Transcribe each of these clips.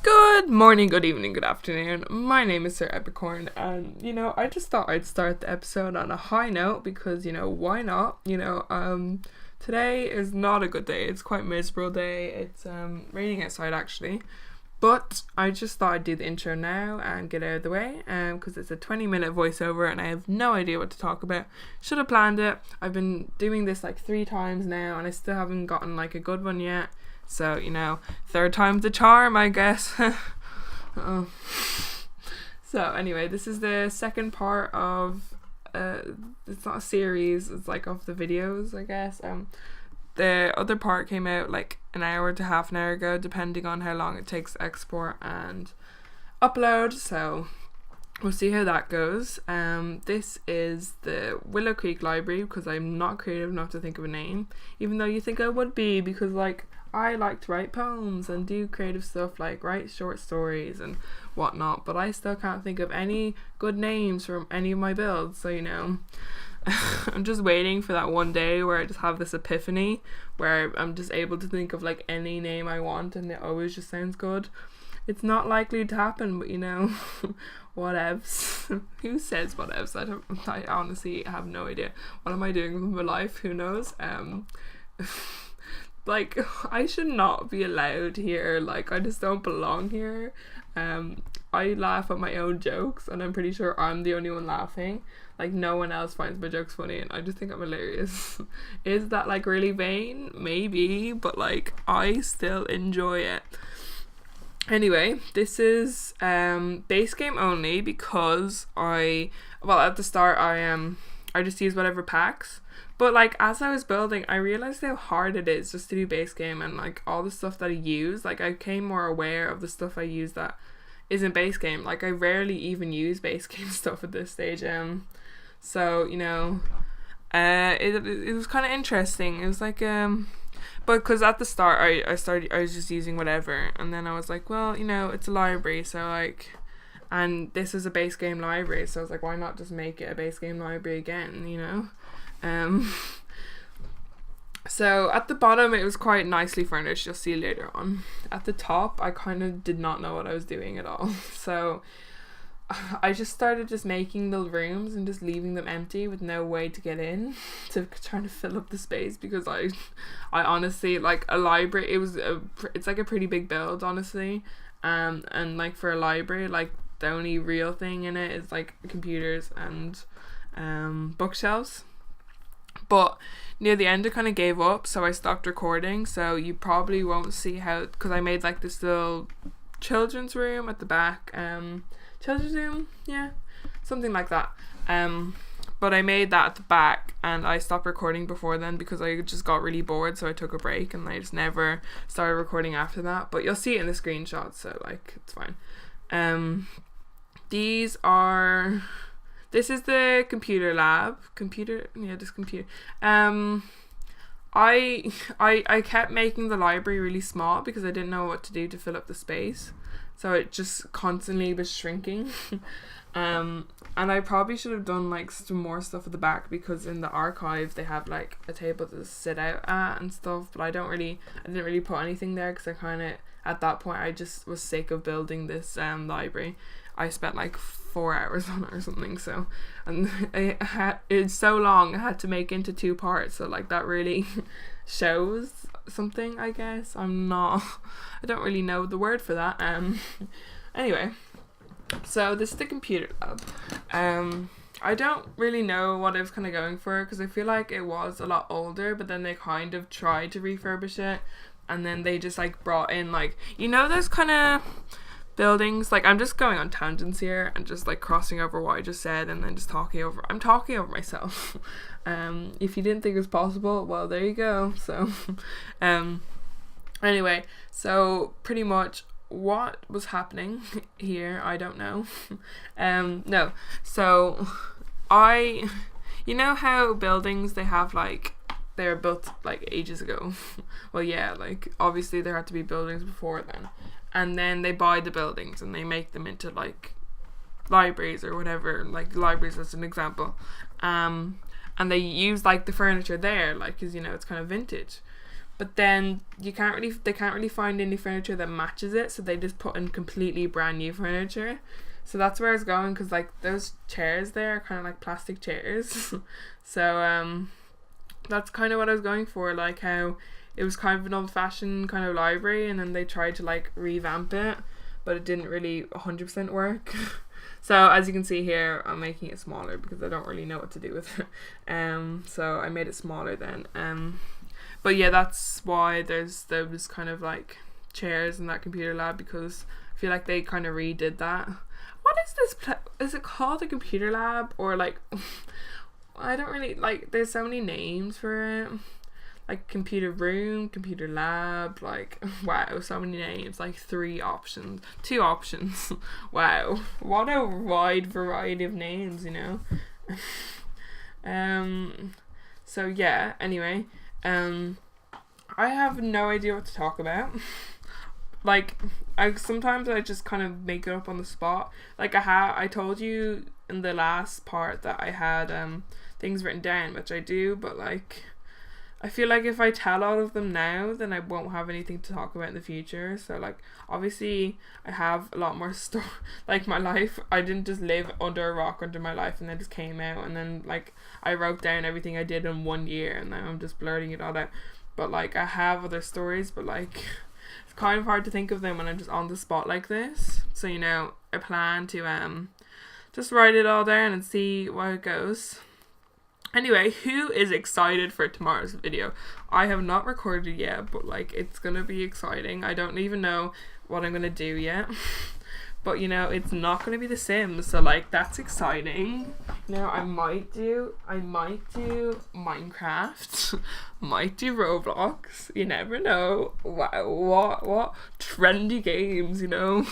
Good morning, good evening, good afternoon. My name is SirEpicorn, and I just thought I'd start the episode on a high note because why not? Today is not a good day. It's quite a miserable day. It's raining outside actually, but I just thought I'd do the intro now and get out of the way, because it's a 20-minute voiceover and I have no idea what to talk about. Should have planned it. I've been doing this like 3 times now and I still haven't gotten like a good one yet. So, third time's the charm, I guess. So, anyway, this is the second part of, it's not a series, it's like of the videos, I guess. The other part came out like an hour to half an hour ago, depending on how long it takes to export and upload. So, we'll see how that goes. This is the Willow Creek Library, because I'm not creative enough to think of a name, even though you think I would be, because I like to write poems and do creative stuff like write short stories and whatnot, but I still can't think of any good names from any of my builds. So I'm just waiting for that one day where I just have this epiphany where I'm just able to think of like any name I want and it always just sounds good. It's not likely to happen, but whatevs. Who says whatevs? I honestly have no idea. What am I doing with my life? Who knows? I should not be allowed here. I just don't belong here. I laugh at my own jokes and I'm pretty sure I'm the only one laughing. No one else finds my jokes funny and I just think I'm hilarious. Is that really vain? Maybe, but I still enjoy it. Anyway, this is base game only because at the start I just use whatever packs. But as I was building, I realized how hard it is just to do base game and all the stuff that I use. I became more aware of the stuff I use that isn't base game. I rarely even use base game stuff at this stage. So it was kind of interesting. It was but because at the start I was just using whatever, and then I was like, well, it's a library, so and this is a base game library, so I was like, why not just make it a base game library again, So at the bottom it was quite nicely furnished, you'll see later on. At the top I kind of did not know what I was doing at all, so I just started making the rooms and just leaving them empty with no way to get in, to trying to fill up the space, because I honestly, a library, it's a pretty big build, honestly, and for a library, the only real thing in it is computers and bookshelves. But near the end I kind of gave up, so I stopped recording, so you probably won't see how, because I made this little children's room at the back, children's room, yeah, something like that, but I made that at the back and I stopped recording before then because I just got really bored, so I took a break and I just never started recording after that. But you'll see it in the screenshots, so it's fine. This is the computer lab. Computer. I kept making the library really small because I didn't know what to do to fill up the space. So it just constantly was shrinking. And I probably should have done some more stuff at the back, because in the archive they have a table to sit out at and stuff, but I didn't really put anything there because at that point I just was sick of building this library. I spent 4 hours on it or something, so, and it's so long I had to make into 2 parts, so that really shows something, I guess. I don't really know the word for that. Anyway, so this is the computer lab. I don't really know what I was kind of going for, because I feel like it was a lot older, but then they kind of tried to refurbish it, and then they just brought in those kind of buildings. I'm just going on tangents here and just crossing over what I just said and then just I'm talking over myself. If you didn't think it was possible, well, there you go. So anyway, so pretty much what was happening here, I don't know. No, so how buildings, they have they were built ages ago. Well, yeah, obviously there had to be buildings before then, and then they buy the buildings and they make them into libraries or whatever, libraries as an example, and they use the furniture there, because it's kind of vintage. but then they can't really find any furniture that matches it, so they just put in completely brand new furniture. So that's where I was going, because like those chairs there are kind of like plastic chairs. So that's kind of what I was going for, like how it was kind of an old-fashioned kind of library, and then they tried to like revamp it, but it didn't really 100% work. So as you can see here, I'm making it smaller because I don't really know what to do with it. So I made it smaller then. But yeah, that's why there was kind of like chairs in that computer lab, because I feel like they kind of redid that. What is this? Is it called a computer lab, or like I don't really like. There's so many names for it. Like computer room, computer lab, like wow, so many names, like 2 options. Wow, what a wide variety of names, you know. So yeah, anyway, I have no idea what to talk about. Like sometimes I just kind of make it up on the spot. Like I told you in the last part that I had things written down, which I do, but like I feel like if I tell all of them now, then I won't have anything to talk about in the future. So like obviously I have a lot more stuff. Like my life, I didn't just live under a rock under my life and then just came out, and then like I wrote down everything I did in 1 year, and now I'm just blurting it all out. But like I have other stories, but like it's kind of hard to think of them when I'm just on the spot like this. So you know, I plan to just write it all down and see where it goes. Anyway, who is excited for tomorrow's video? I have not recorded yet, but like it's gonna be exciting. I don't even know what I'm gonna do yet. But you know, it's not gonna be The Sims, so like that's exciting. You know, I might do Minecraft, might do Roblox. You never know. Wow, what trendy games, you know?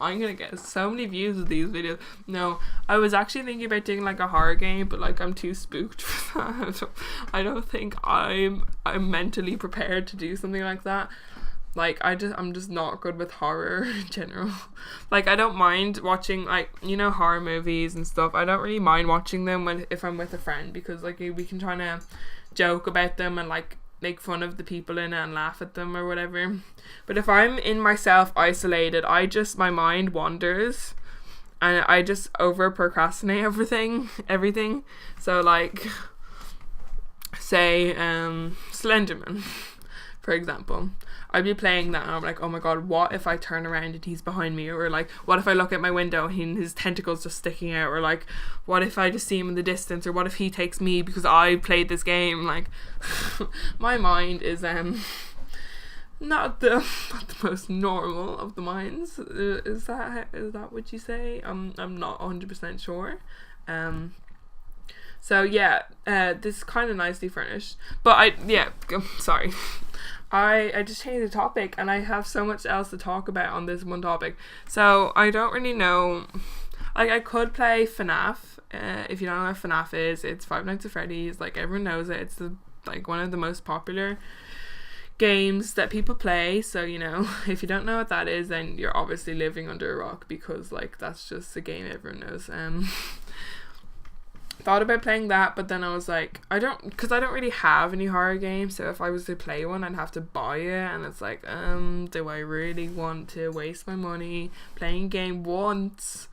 I'm gonna get so many views with these videos. No, I was actually thinking about doing like a horror game, but like I'm too spooked for that. I don't think I'm mentally prepared to do something like that. Like I'm just not good with horror in general. Like I don't mind watching, like, you know, horror movies and stuff. I don't really mind watching them if I'm with a friend, because like we can try to joke about them and like make fun of the people in it and laugh at them or whatever. But if I'm in myself isolated, my mind wanders and I just over procrastinate everything. So like say Slenderman, for example. I'd be playing that and I'm like, oh my god, what if I turn around and he's behind me? Or like, what if I look at my window and his tentacles just sticking out? Or like, what if I just see him in the distance? Or what if he takes me because I played this game? Like, my mind is not the most normal of the minds. Is that what you say? I'm not 100% sure. So yeah, this is kind of nicely furnished. But sorry. I just changed the topic, and I have so much else to talk about on this one topic. So I don't really know. Like I could play FNAF. If you don't know what FNAF is, it's Five Nights at Freddy's. Like everyone knows it. It's like one of the most popular games that people play. So you know, if you don't know what that is, then you're obviously living under a rock, because like that's just a game everyone knows. Thought about playing that, but then I was like, I don't really have any horror games, so if I was to play one I'd have to buy it, and it's like, do I really want to waste my money playing a game once,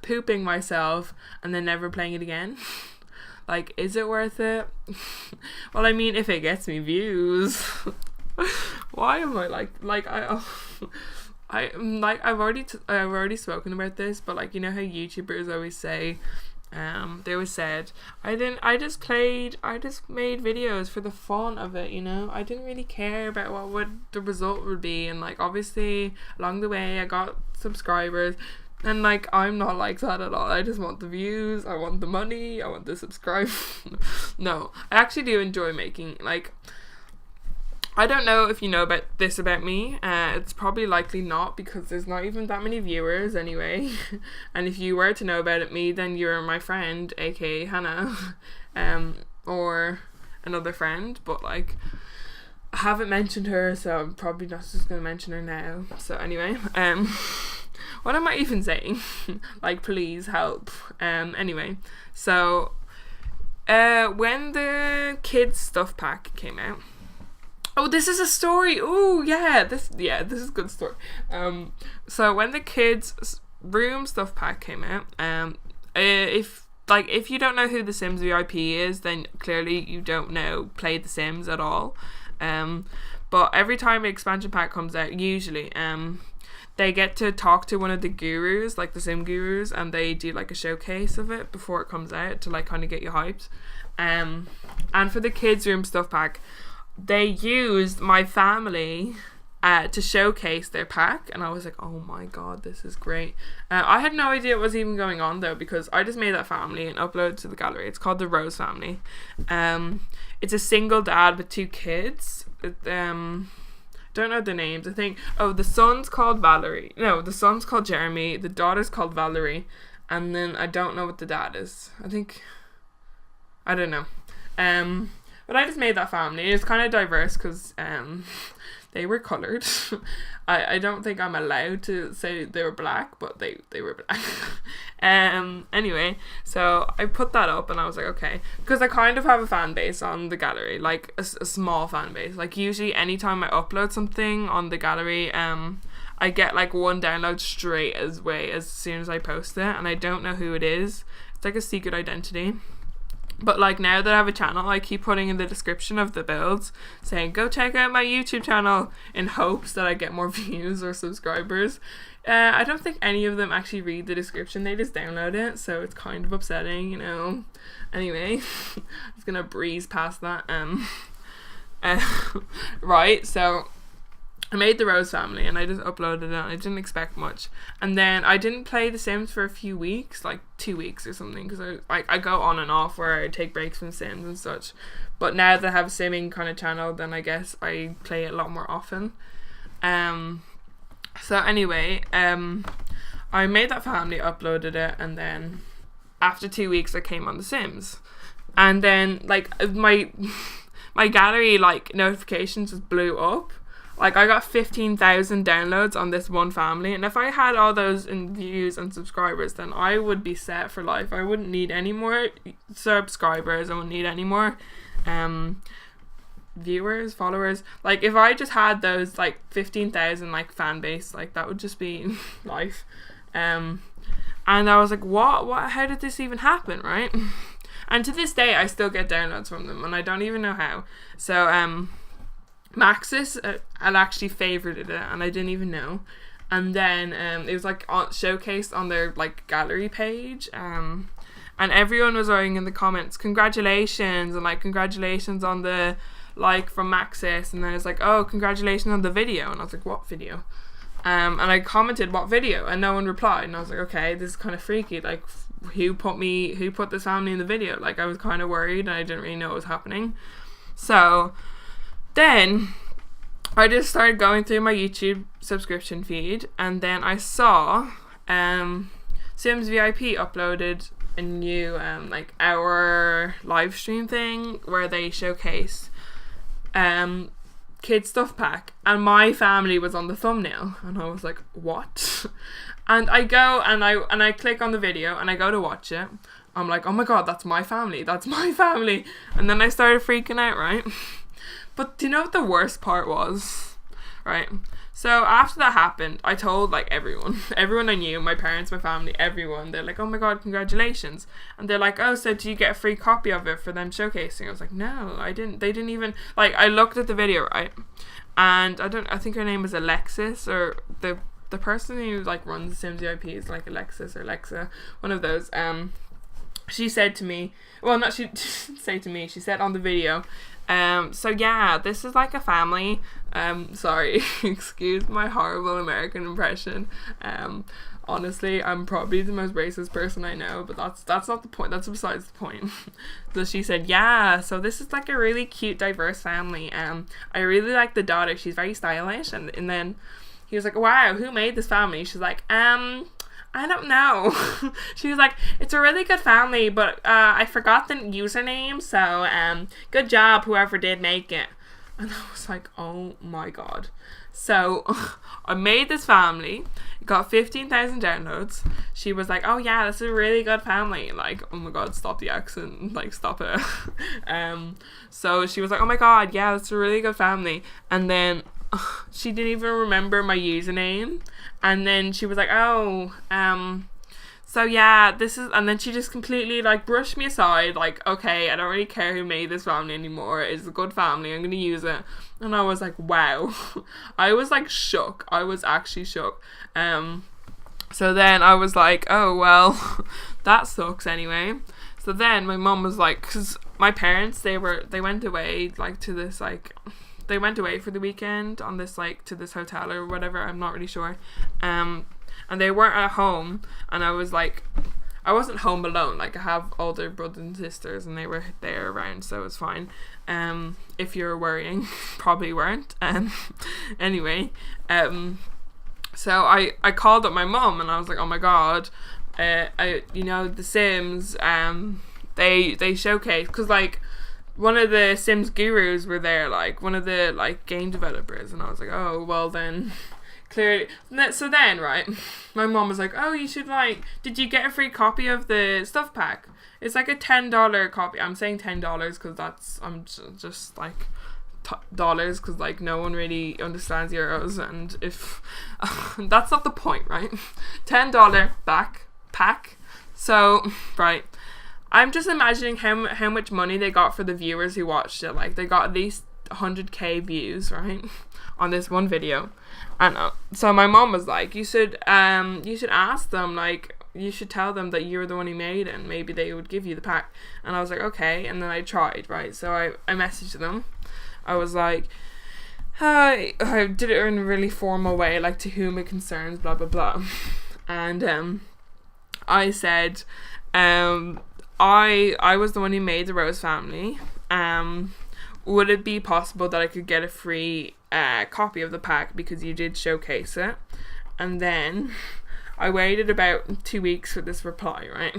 pooping myself, and then never playing it again? Like, is it worth it? Well, I mean, if it gets me views. Why am I I've already spoken about this, but like, you know how YouTubers always say, they always said, I just made videos for the fun of it, you know. I didn't really care about what the result would be, and like obviously along the way I got subscribers, and like I'm not like that at all. I just want the views, I want the money, I want the subscribe. No, I actually do enjoy making, like, I don't know if you know about me. It's probably likely not, because there's not even that many viewers anyway. And if you were to know about me, then you're my friend, aka Hannah, or another friend. But like, I haven't mentioned her, so I'm probably not just gonna mention her now. So anyway, what am I even saying? Like, please help. Anyway, so when the kids stuff pack came out, Oh, this is a story. Oh, this is a good story. So when the kids' room stuff pack came out, if you don't know who the Sims VIP is, then clearly you don't play The Sims at all. But every time an expansion pack comes out, usually, they get to talk to one of the gurus, like the Sim gurus, and they do like a showcase of it before it comes out to like kind of get you hyped. And for the kids' room stuff pack, they used my family to showcase their pack, and I was like, oh my god, this is great. I had no idea what was even going on though, because I just made that family and uploaded to the gallery. It's called the Rose family. It's a single dad with 2 kids. Don't know the names. I think the son's called Valerie. No, the son's called Jeremy. The daughter's called Valerie, and then I don't know what the dad is. I don't know. But I just made that family. It's kind of diverse because they were coloured. I don't think I'm allowed to say they were black, but they were black. Anyway, so I put that up and I was like, okay, because I kind of have a fan base on the gallery, like a small fan base. Like usually anytime I upload something on the gallery, I get like 1 download straight away as soon as I post it, and I don't know who it is. It's like a secret identity. But like now that I have a channel, I keep putting in the description of the builds saying go check out my YouTube channel, in hopes that I get more views or subscribers. I don't think any of them actually read the description, they just download it, so it's kind of upsetting, you know. Anyway, I'm just gonna breeze past that. Right, so I made the Rose family and I just uploaded it, and I didn't expect much. And then I didn't play The Sims for a few weeks, like 2 weeks or something, because I go on and off where I take breaks from Sims and such. But now that I have a simming kind of channel, then I guess I play it a lot more often. So anyway, I made that family, uploaded it, and then after 2 weeks I came on The Sims. And then like my gallery like notifications just blew up. Like I got 15,000 downloads on this one family, and if I had all those in views and subscribers, then I would be set for life. I wouldn't need any more subscribers. I wouldn't need any more viewers, followers. Like if I just had those like 15,000 like fan base, like that would just be life. And I was like, what? How did this even happen, right? And to this day, I still get downloads from them, and I don't even know how. So Maxis had actually favorited it, and I didn't even know. And then it was like showcased on their like gallery page, and everyone was writing in the comments congratulations, and like congratulations on the like from Maxis, and then it's like, oh, congratulations on the video, and I was like, what video? And I commented what video, and no one replied, and I was like, okay, this is kind of freaky, like who put this family in the video? Like I was kind of worried, and I didn't really know what was happening. So then I just started going through my YouTube subscription feed, and then I saw Sims VIP uploaded a new like hour live stream thing where they showcase kid stuff pack, and my family was on the thumbnail, and I was like, what? And I go and I click on the video and I go to watch it. I'm like, oh my god, that's my family, and then I started freaking out, right? But do you know what the worst part was? Right? So after that happened, I told like everyone I knew, my parents, my family, everyone. They're like, oh my god, congratulations. And they're like, oh, so do you get a free copy of it for them showcasing? I was like, no, I didn't. They didn't even, like, I looked at the video, right? And I think her name is Alexis, or the person who like runs Sims VIP is like Alexis or Alexa, one of those. She said to me, well, not she didn't say to me, she said on the video, so yeah, this is like a family. Sorry, excuse my horrible American impression. Honestly, I'm probably the most racist person I know, but that's not the point. That's besides the point. So she said, yeah, so this is like a really cute, diverse family. I really like the daughter. She's very stylish. And then he was like, wow, who made this family? She's like, I don't know. She was like, it's a really good family, but I forgot the username, so good job whoever did make it. And I was like, oh my god. So I made this family, got 15,000 downloads. She was like, oh yeah, that's a really good family. Like, oh my god, stop the accent, like stop it. So she was like, oh my god, yeah, that's a really good family. And then she didn't even remember my username. And then she was like, oh, so yeah, this is, and then she just completely like brushed me aside, like, okay, I don't really care who made this family anymore. It's a good family, I'm gonna use it. And I was like, wow. I was like shook. I was actually shook. So then I was like, oh well, that sucks anyway. So then my mum was like, because my parents, they went away like to this like, they went away for the weekend on this like to this hotel or whatever, I'm not really sure. And they weren't at home, and I was like, I wasn't home alone. Like, I have older brothers and sisters, and they were there around, so it was fine. If you're worrying, probably weren't. Anyway, so I called up my mum, and I was like, oh my god, The Sims, they showcase, because like one of the Sims gurus were there, like one of the like game developers, and I was like, oh well then. Clearly. So then, right, my mom was like, oh, you should like, did you get a free copy of the stuff pack? It's like a $10 copy. I'm saying $10 because that's, I'm just like dollars, because like no one really understands euros, and if that's not the point, right? $10 pack. So right, I'm just imagining how much money they got for the viewers who watched it. Like, they got at least 100k views, right, on this one video. And so my mom was like, you should ask them, like, you should tell them that you're the one who made it, and maybe they would give you the pack. And I was like, okay. And then I tried, right? So I messaged them. I was like, hi, I did it in a really formal way, like, to whom it concerns, blah blah blah. And I said, I was the one who made the Rose family. Would it be possible that I could get a free copy of the pack, because you did showcase it? And then I waited about 2 weeks for this reply, right?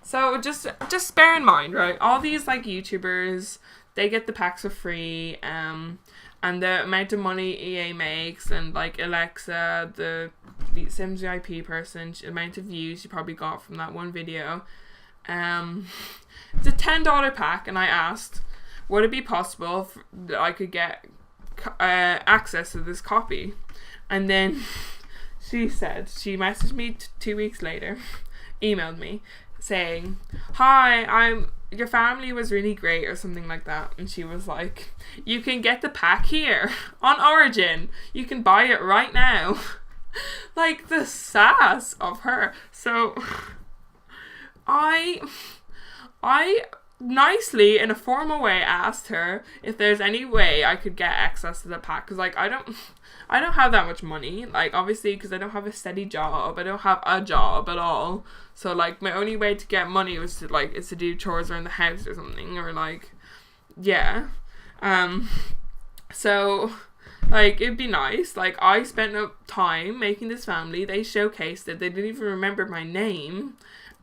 So just bear in mind, right, all these like YouTubers, they get the packs for free, and the amount of money EA makes, and like Alexa, the Sims VIP person, the amount of views she probably got from that one video. It's a $10 pack, and I asked, would it be possible that I could get access to this copy? And then she said, she messaged me 2 weeks later, emailed me saying, hi, your family was really great, or something like that. And she was like, you can get the pack here on Origin. You can buy it right now. Like, the sass of her. So I nicely, in a formal way, asked her if there's any way I could get access to the pack, because like I don't have that much money, like, obviously, because I don't have a steady job, I don't have a job at all, so like my only way to get money was to do chores around the house or something, or like, yeah, so like, it'd be nice. Like, I spent up time making this family, they showcased it, they didn't even remember my name,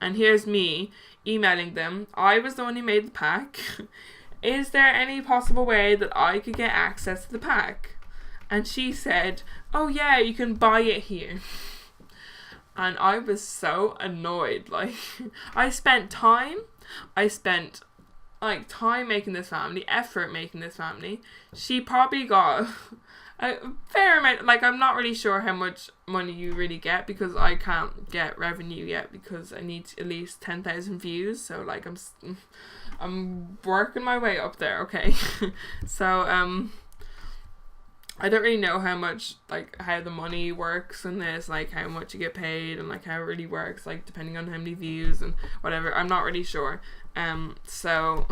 and here's me emailing them, I was the one who made the pack. Is there any possible way that I could get access to the pack? And she said, oh yeah, you can buy it here. And I was so annoyed. Like, I spent time making this family, effort making this family. She probably got a fair amount. Like, I'm not really sure how much money you really get, because I can't get revenue yet, because I need at least 10,000 views. So like, I'm working my way up there. Okay. So I don't really know how much, like, how the money works in this, like how much you get paid, and like how it really works, like depending on how many views and whatever. I'm not really sure. So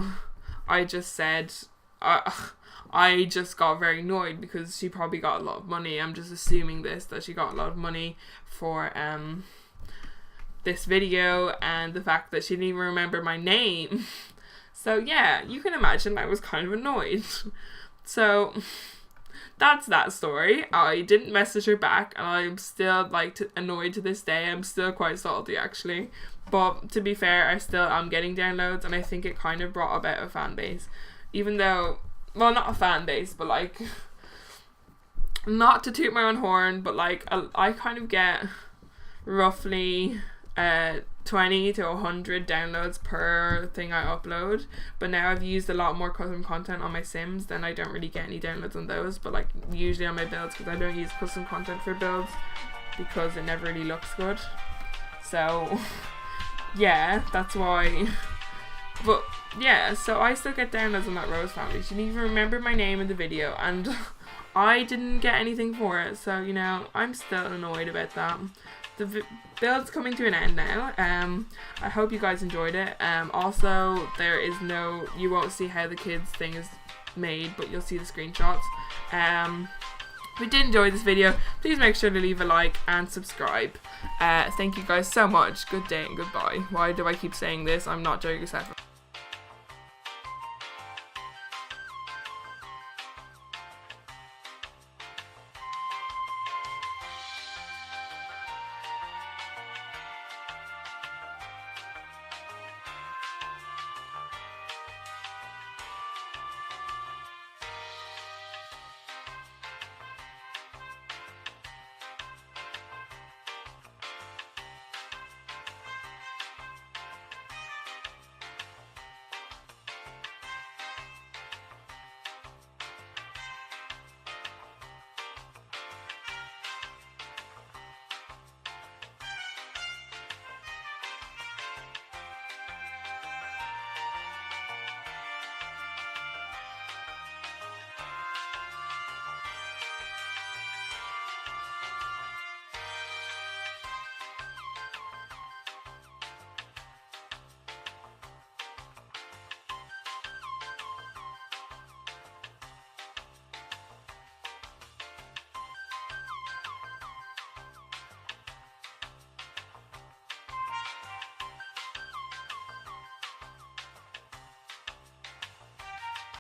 I just said, I just got very annoyed, because she probably got a lot of money. I'm just assuming that she got a lot of money for this video, and the fact that she didn't even remember my name. So yeah, you can imagine I was kind of annoyed. So that's that story. I didn't message her back, and I'm still annoyed to this day. I'm still quite salty, actually. But to be fair, I'm getting downloads, and I think it kind of brought about a fan base. Even though, well, not a fan base, but like, not to toot my own horn, but like I kind of get roughly 20 to 100 downloads per thing I upload, but now I've used a lot more custom content on my Sims, then I don't really get any downloads on those, but like usually on my builds, because I don't use custom content for builds because it never really looks good. So yeah, that's why. But yeah, so I still get downloads on that Rose family. She didn't even remember my name in the video, and I didn't get anything for it, so you know, I'm still annoyed about that. The build's coming to an end now. I hope you guys enjoyed it. Also, there is no, you won't see how the kids thing is made, but you'll see the screenshots. If you did enjoy this video, please make sure to leave a like and subscribe. Thank you guys so much. Good day and goodbye. Why do I keep saying this? I'm not joking.